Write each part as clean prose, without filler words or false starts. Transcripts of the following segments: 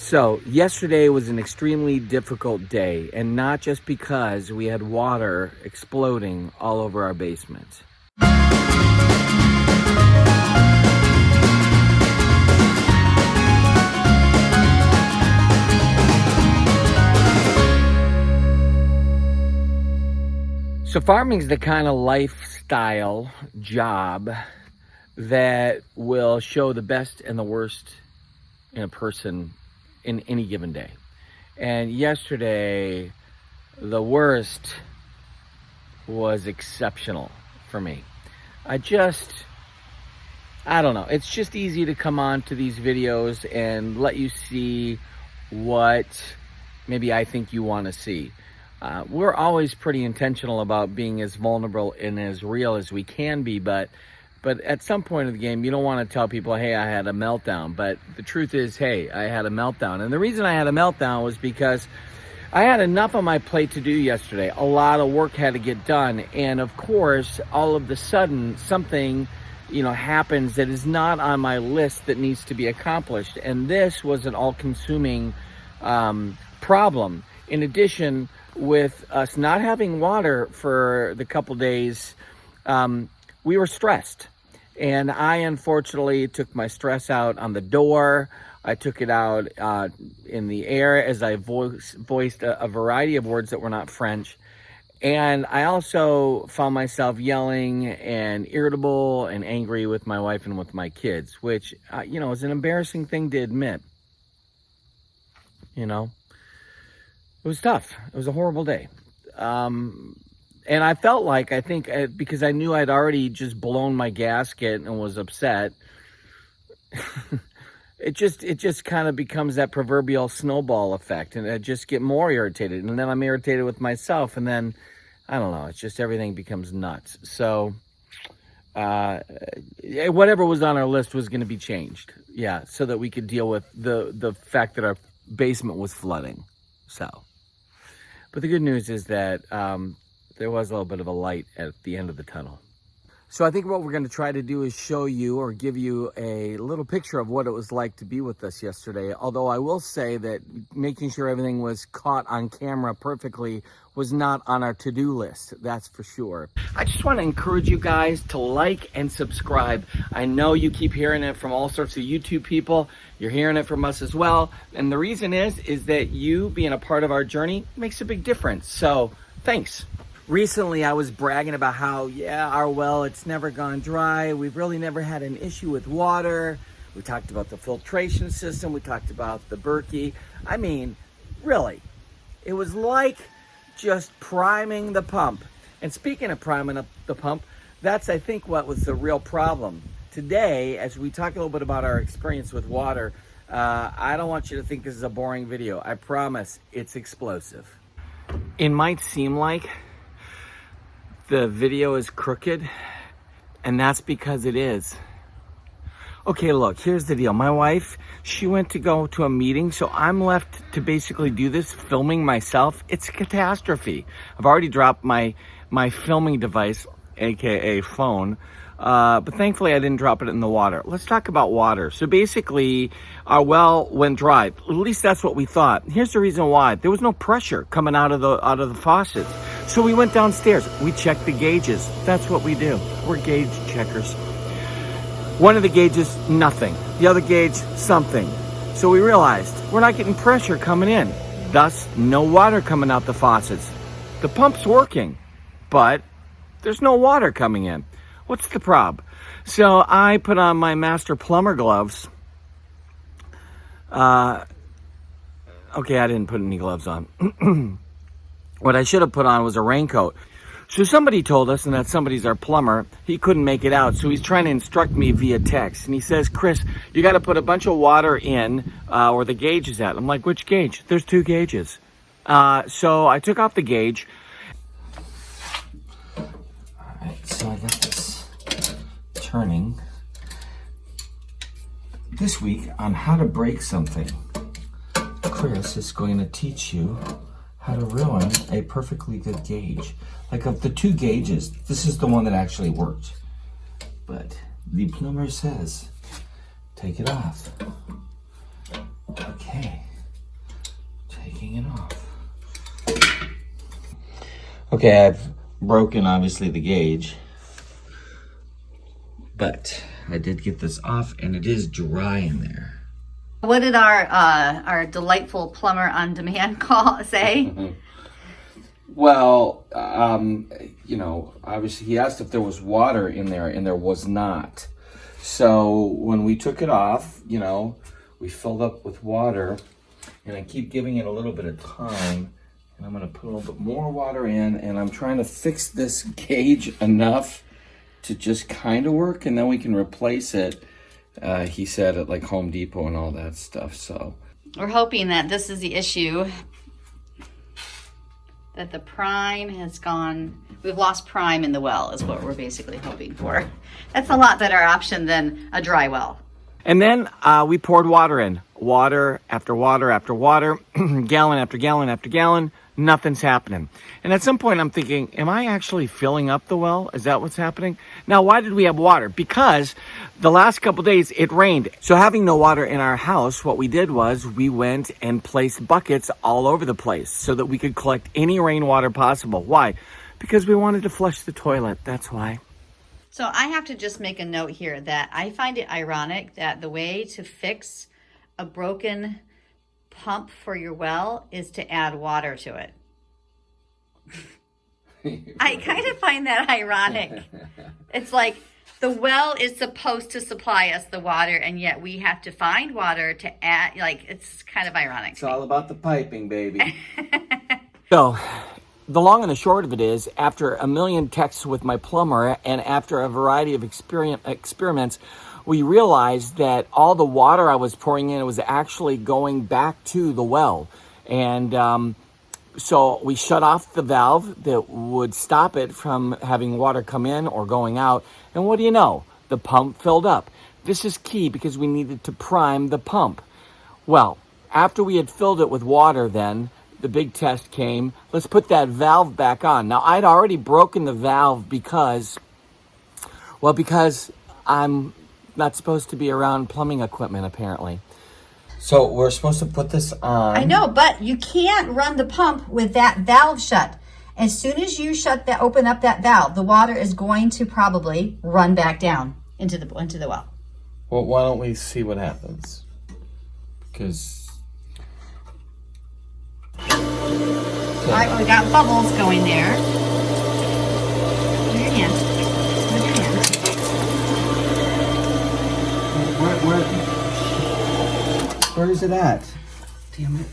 So yesterday was an extremely difficult day, and not just because we had water exploding all over our basement. So farming is the kind of lifestyle job that will show the best and the worst in a person in any given day. And yesterday, the worst was exceptional for me. I don't know. It's just easy to come on to these videos and let you see what maybe I think you want to see. We're always pretty intentional about being as vulnerable and as real as we can be, but at some point of the game, you don't want to tell people, hey, I had a meltdown. But the truth is, hey, I had a meltdown. And the reason I had a meltdown was because I had enough on my plate to do yesterday. A lot of work had to get done. And of course, all of a sudden, something, happens that is not on my list that needs to be accomplished. And this was an all-consuming problem. In addition, with us not having water for the couple days, we were stressed, and I unfortunately took my stress out on the door. I took it out in the air as I voiced a variety of words that were not French. And I also found myself yelling and irritable and angry with my wife and with my kids, which, is an embarrassing thing to admit. It was tough. It was a horrible day. And I felt like, because I knew I'd already just blown my gasket and was upset, it just kind of becomes that proverbial snowball effect, and I just get more irritated, and then I'm irritated with myself, and then, I don't know, it's just everything becomes nuts. So, whatever was on our list was going to be changed, so that we could deal with the fact that our basement was flooding. So, but the good news is that there was a little bit of a light at the end of the tunnel. So I think what we're going to try to do is show you or give you a little picture of what it was like to be with us yesterday. Although I will say that making sure everything was caught on camera perfectly was not on our to-do list, that's for sure. I just want to encourage you guys to like and subscribe. I know you keep hearing it from all sorts of YouTube people. You're hearing it from us as well. And the reason is that you being a part of our journey makes a big difference. So thanks. Recently, I was bragging about how, our well, it's never gone dry. We've really never had an issue with water. We talked about the filtration system. We talked about the Berkey. I mean, really, it was like just priming the pump. And speaking of priming up the pump, that's, I think, what was the real problem. Today, as we talk a little bit about our experience with water, I don't want you to think this is a boring video. I promise it's explosive. It might seem like the video is crooked, and that's because it is. Okay, look, here's the deal. My wife, she went to go to a meeting, so I'm left to basically do this filming myself. It's a catastrophe. I've already dropped my filming device, aka phone, but thankfully I didn't drop it in the water. Let's talk about water. So basically, our well went dry. At least that's what we thought. Here's the reason why. There was no pressure coming out of the faucets. So we went downstairs. We checked the gauges. That's what we do. We're gauge checkers. One of the gauges, nothing. The other gauge, something. So we realized we're not getting pressure coming in. Thus, no water coming out the faucets. The pump's working, but there's no water coming in. What's the problem? So I put on my master plumber gloves. Okay, I didn't put any gloves on. What I should have put on was a raincoat. So somebody told us, and that somebody's our plumber, he couldn't make it out. So he's trying to instruct me via text. And he says, Chris, you got to put a bunch of water in where the gauge is at. I'm like, which gauge? There's two gauges. So I took off the gauge. All right, so I got this turning. This week on how to break something, Chris is going to teach you how to ruin a perfectly good gauge. Like of the two gauges, this is the one that actually worked. But the plumber says, take it off. Okay. Okay, I've broken obviously the gauge, but I did get this off and it is dry in there. What did our delightful plumber on demand call say? Well, you know, obviously he asked if there was water in there, and there was not. So when we took it off, you know, we filled up with water, and I keep giving it a little bit of time, and I'm going to put a little bit more water in, and I'm trying to fix this gauge enough to just kind of work, and then we can replace it. He said at like Home Depot and all that stuff. So we're hoping that this is the issue, that the prime has gone. We've lost prime in the well is what we're basically hoping for. That's a lot better option than a dry well. And then we poured water in. Water after water after water, gallon after gallon after gallon, nothing's happening. And at some point I'm thinking, am I actually filling up the well? Is that what's happening? Now, why did we have water? Because the last couple days it rained. So having no water in our house, what we did was we went and placed buckets all over the place so that we could collect any rainwater possible. Why? Because we wanted to flush the toilet, that's why. So I have to just make a note here that I find it ironic that the way to fix a broken pump for your well is to add water to it. I kind of find that ironic. It's like the well is supposed to supply us the water, and yet we have to find water to add. Like, it's kind of ironic. It's all about the piping, baby. So the long and the short of it is, after a million texts with my plumber and after a variety of experiments, we realized that all the water I was pouring in was actually going back to the well. And so we shut off the valve that would stop it from having water come in or going out. And what do you know? The pump filled up. This is key because we needed to prime the pump. Well, after we had filled it with water then, the big test came. Let's put that valve back on. Now, I'd already broken the valve because I'm not supposed to be around plumbing equipment, apparently. So we're supposed to put this on. I know, but you can't run the pump with that valve shut. As soon as you open up that valve, the water is going to probably run back down into the well. Well, why don't we see what happens? Because all right, well, we got bubbles going there. Move your hand. Move your hand. Where is it at? Damn it.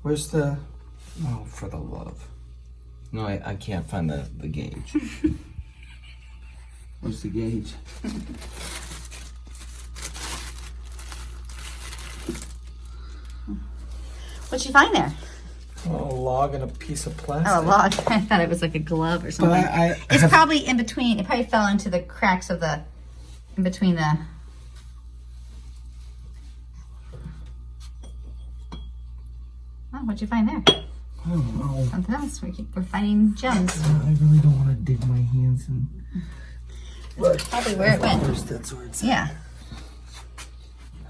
Where's the... Oh, for the love. No, I can't find the gauge. Where's the gauge? What'd you find there? Oh, a log and a piece of plastic. Oh, a log. I thought it was like a glove or something. It's probably in between. It probably fell into the cracks of the... In between the... Oh, what'd you find there? I don't know. Something else. We're finding gems. I really don't want to dig my hands in. That's probably where it went. That's where it's at. Yeah.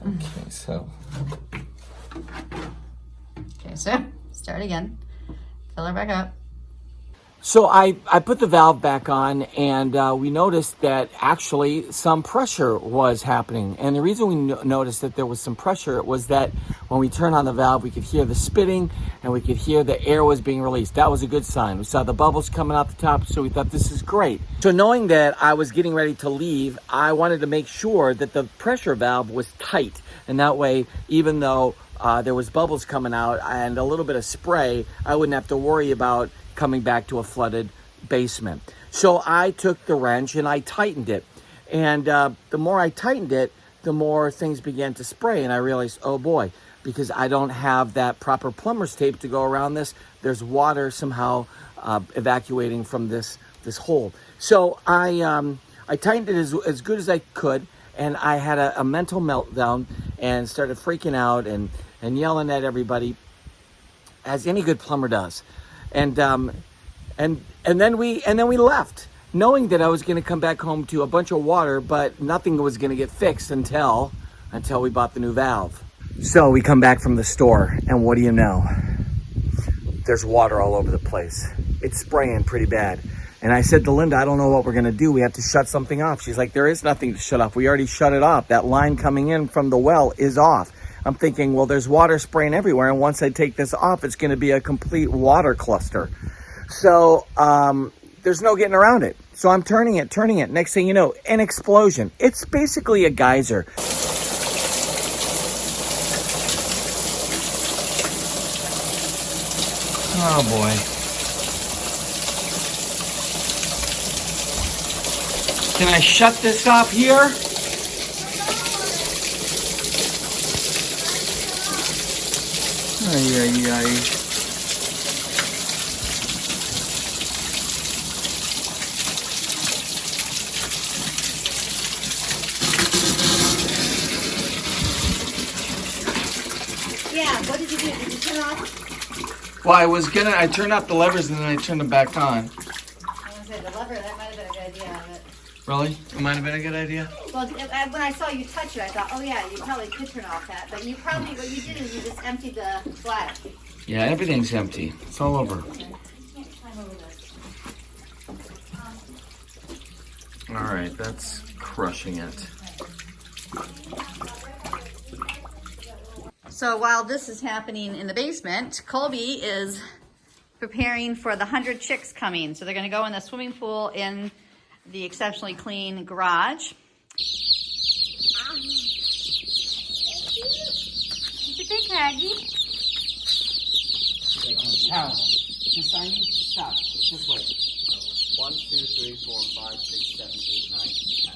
Okay, so... Okay, so start again. Fill her back up. So I put the valve back on, and we noticed that actually some pressure was happening. And the reason we noticed that there was some pressure was that when we turned on the valve, we could hear the spitting and we could hear the air was being released. That was a good sign. We saw the bubbles coming out the top, so we thought this is great. So knowing that I was getting ready to leave, I wanted to make sure that the pressure valve was tight. And that way, even though there was bubbles coming out and a little bit of spray, I wouldn't have to worry about coming back to a flooded basement. So I took the wrench and I tightened it. And the more I tightened it, the more things began to spray. And I realized, oh boy, because I don't have that proper plumber's tape to go around this, there's water somehow evacuating from this hole. So I tightened it as good as I could. And I had a mental meltdown and started freaking out and yelling at everybody, as any good plumber does. And then we left, knowing that I was going to come back home to a bunch of water, but nothing was going to get fixed until we bought the new valve. So we come back from the store, and what do you know? There's water all over the place. it's spraying pretty bad. And I said to Linda, I don't know what we're gonna do. We have to shut something off. She's like, there is nothing to shut off. We already shut it off. That line coming in from the well is off. I'm thinking, well, there's water spraying everywhere. And once I take this off, it's gonna be a complete water cluster. So there's no getting around it. So I'm turning it. Next thing you know, an explosion. It's basically a geyser. Oh boy. Can I shut this off here? Ay, ay, ay. Yeah, what did you do? Did you turn off? Well, I turned off the levers and then I turned them back on. I was going to say, the lever, that might have been a good idea. But... Really? It might have been a good idea? Well, when I saw you touch it, I thought, oh yeah, you probably could turn off that. But you probably, what you did is you just emptied the flat. Yeah, everything's empty. It's all over. Okay. Can't climb over this. All right, that's crushing it. So while this is happening in the basement, Colby is preparing for the 100 chicks coming. So they're going to go in the swimming pool in the exceptionally clean garage. What'd you think, Aggie? Just I need to stop. Just wait. 1, 2, 3, 4, 5, 6, 7, 8, 9, 10.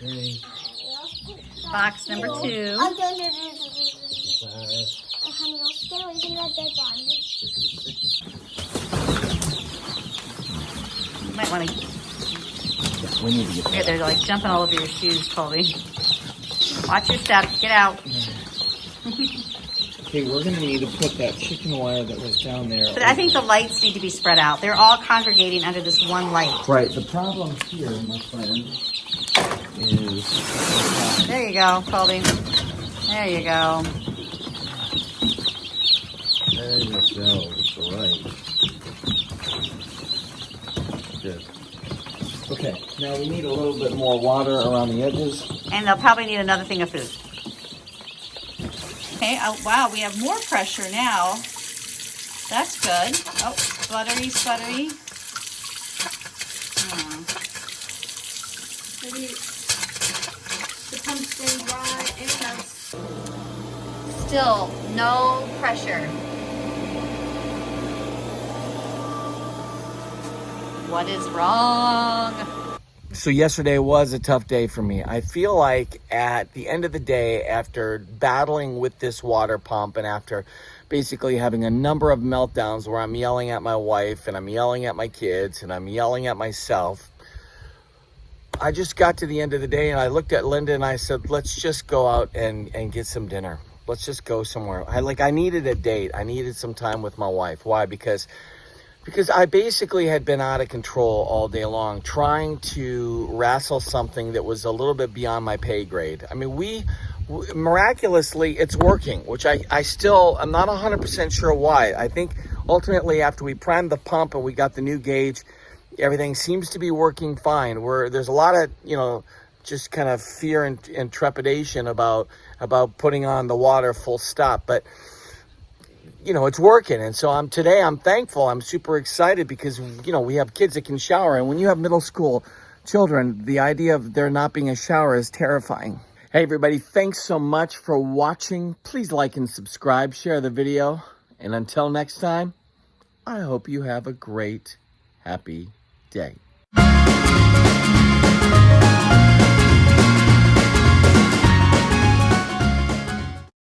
11. Box number 2. Honey, I'll stay away from that bed on me. You might want to. We need to get that. They're like jumping all over your shoes, Colby. Watch your step. Get out. Okay, we're going to need to put that chicken wire that was down there. But I think the lights need to be spread out. They're all congregating under this one light. Right, the problem here, my friend, is... There you go, Colby. There you go. There you go, it's right. Good. Okay, now we need a little bit more water around the edges. And they'll probably need another thing of food. Okay, oh, wow, we have more pressure now. That's good. Oh, sputtery, sputtery. Maybe the pump staying dry and Still no pressure. What is wrong? So yesterday was a tough day for me. I feel like at the end of the day, after battling with this water pump and after basically having a number of meltdowns where I'm yelling at my wife and I'm yelling at my kids and I'm yelling at myself, I just got to the end of the day and I looked at Linda and I said, let's just go out and get some dinner. Let's just go somewhere. I needed a date. I needed some time with my wife. Why? Because I basically had been out of control all day long, trying to wrestle something that was a little bit beyond my pay grade. I mean, we miraculously, it's working, which I'm not 100% sure why. I think ultimately after we primed the pump and we got the new gauge, everything seems to be working fine. There's a lot of, just kind of fear and trepidation about putting on the water full stop. But it's working. And so today I'm thankful. I'm super excited because, we have kids that can shower. And when you have middle school children, the idea of there not being a shower is terrifying. Hey, everybody, thanks so much for watching. Please like and subscribe, share the video. And until next time, I hope you have a great, happy day.